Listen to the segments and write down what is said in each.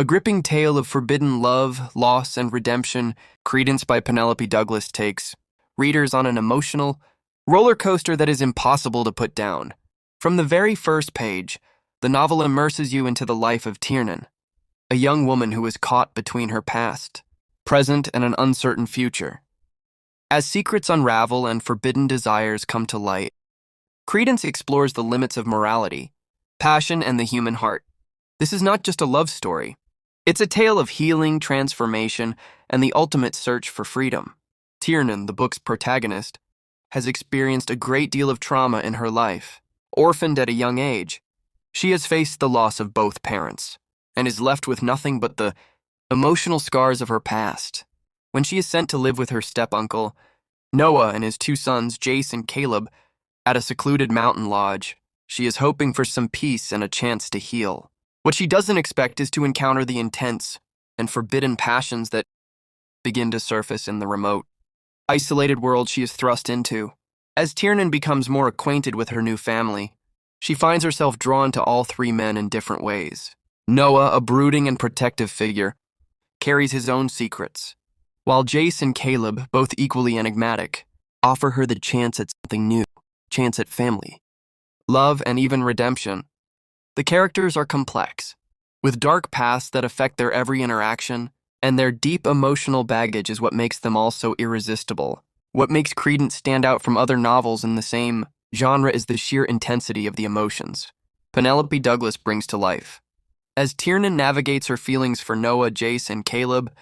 A gripping tale of forbidden love, loss, and redemption, Credence by Penelope Douglas takes readers on an emotional roller coaster that is impossible to put down. From the very first page, the novel immerses you into the life of Tiernan, a young woman who is caught between her past, present, and an uncertain future. As secrets unravel and forbidden desires come to light, Credence explores the limits of morality, passion, and the human heart. This is not just a love story. It's a tale of healing, transformation, and the ultimate search for freedom. Tiernan, the book's protagonist, has experienced a great deal of trauma in her life. Orphaned at a young age, she has faced the loss of both parents and is left with nothing but the emotional scars of her past. When she is sent to live with her step-uncle, Noah, and his two sons, Jace and Caleb, at a secluded mountain lodge, she is hoping for some peace and a chance to heal. What she doesn't expect is to encounter the intense and forbidden passions that begin to surface in the remote, isolated world she is thrust into. As Tiernan becomes more acquainted with her new family, she finds herself drawn to all three men in different ways. Noah, a brooding and protective figure, carries his own secrets, while Jace and Caleb, both equally enigmatic, offer her the chance at something new, chance at family, love, and even redemption. The characters are complex, with dark pasts that affect their every interaction, and their deep emotional baggage is what makes them all so irresistible. What makes Credence stand out from other novels in the same genre is the sheer intensity of the emotions Penelope Douglas brings to life. As Tiernan navigates her feelings for Noah, Jace, and Caleb,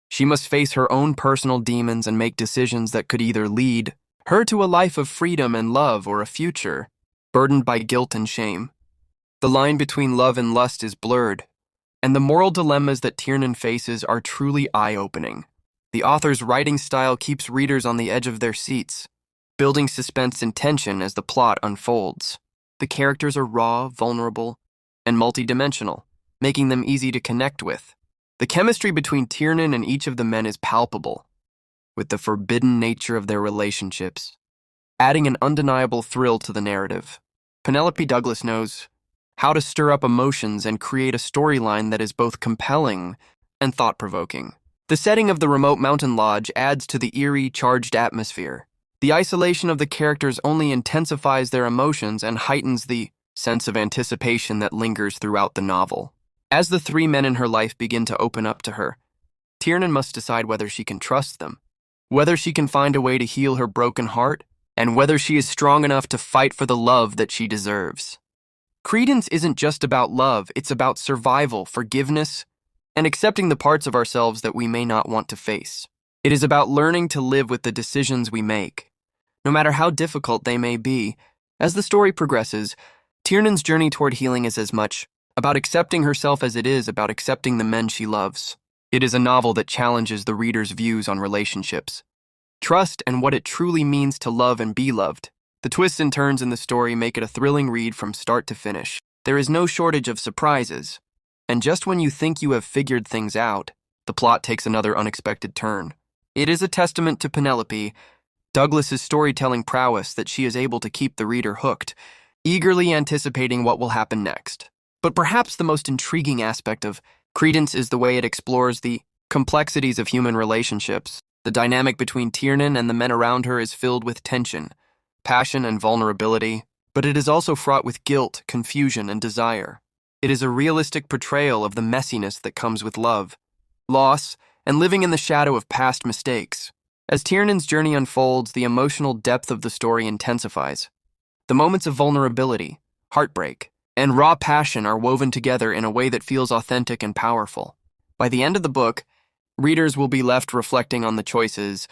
she must face her own personal demons and make decisions that could either lead her to a life of freedom and love or a future burdened by guilt and shame. The line between love and lust is blurred, and the moral dilemmas that Tiernan faces are truly eye-opening. The author's writing style keeps readers on the edge of their seats, building suspense and tension as the plot unfolds. The characters are raw, vulnerable, and multidimensional, making them easy to connect with. The chemistry between Tiernan and each of the men is palpable, with the forbidden nature of their relationships adding an undeniable thrill to the narrative. Penelope Douglas knows how to stir up emotions and create a storyline that is both compelling and thought-provoking. The setting of the remote mountain lodge adds to the eerie, charged atmosphere. The isolation of the characters only intensifies their emotions and heightens the sense of anticipation that lingers throughout the novel. As the three men in her life begin to open up to her, Tiernan must decide whether she can trust them, whether she can find a way to heal her broken heart, and whether she is strong enough to fight for the love that she deserves. Credence isn't just about love, it's about survival, forgiveness, and accepting the parts of ourselves that we may not want to face. It is about learning to live with the decisions we make, no matter how difficult they may be. As the story progresses, Tiernan's journey toward healing is as much about accepting herself as it is about accepting the men she loves. It is a novel that challenges the reader's views on relationships, trust, and what it truly means to love and be loved. The twists and turns in the story make it a thrilling read from start to finish. There is no shortage of surprises, and just when you think you have figured things out, the plot takes another unexpected turn. It is a testament to Penelope Douglas's storytelling prowess that she is able to keep the reader hooked, eagerly anticipating what will happen next. But perhaps the most intriguing aspect of Credence is the way it explores the complexities of human relationships. The dynamic between Tiernan and the men around her is filled with tension, passion, and vulnerability, but it is also fraught with guilt, confusion, and desire. It is a realistic portrayal of the messiness that comes with love, loss, and living in the shadow of past mistakes. As Tiernan's journey unfolds, the emotional depth of the story intensifies. The moments of vulnerability, heartbreak, and raw passion are woven together in a way that feels authentic and powerful. By the end of the book, readers will be left reflecting on the choices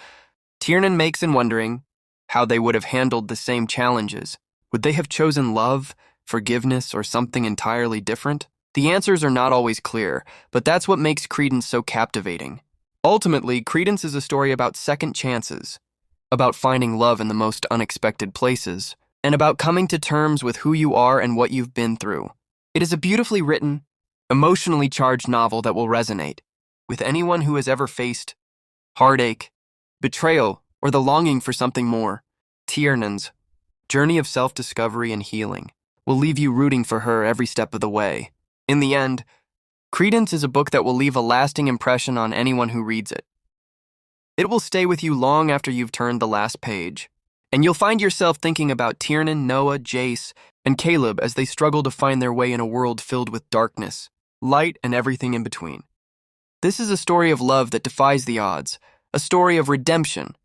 Tiernan makes and wondering how they would have handled the same challenges. Would they have chosen love, forgiveness, or something entirely different? The answers are not always clear, but that's what makes Credence so captivating. Ultimately, Credence is a story about second chances, about finding love in the most unexpected places, and about coming to terms with who you are and what you've been through. It is a beautifully written, emotionally charged novel that will resonate with anyone who has ever faced heartache, betrayal, or the longing for something more. Tiernan's journey of self-discovery and healing will leave you rooting for her every step of the way. In the end, Credence is a book that will leave a lasting impression on anyone who reads it. It will stay with you long after you've turned the last page, and you'll find yourself thinking about Tiernan, Noah, Jace, and Caleb as they struggle to find their way in a world filled with darkness, light, and everything in between. This is a story of love that defies the odds, a story of redemption,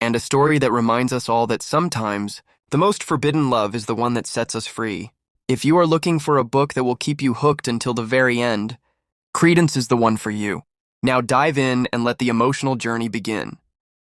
and a story that reminds us all that sometimes the most forbidden love is the one that sets us free. If you are looking for a book that will keep you hooked until the very end, Credence is the one for you. Now dive in and let the emotional journey begin.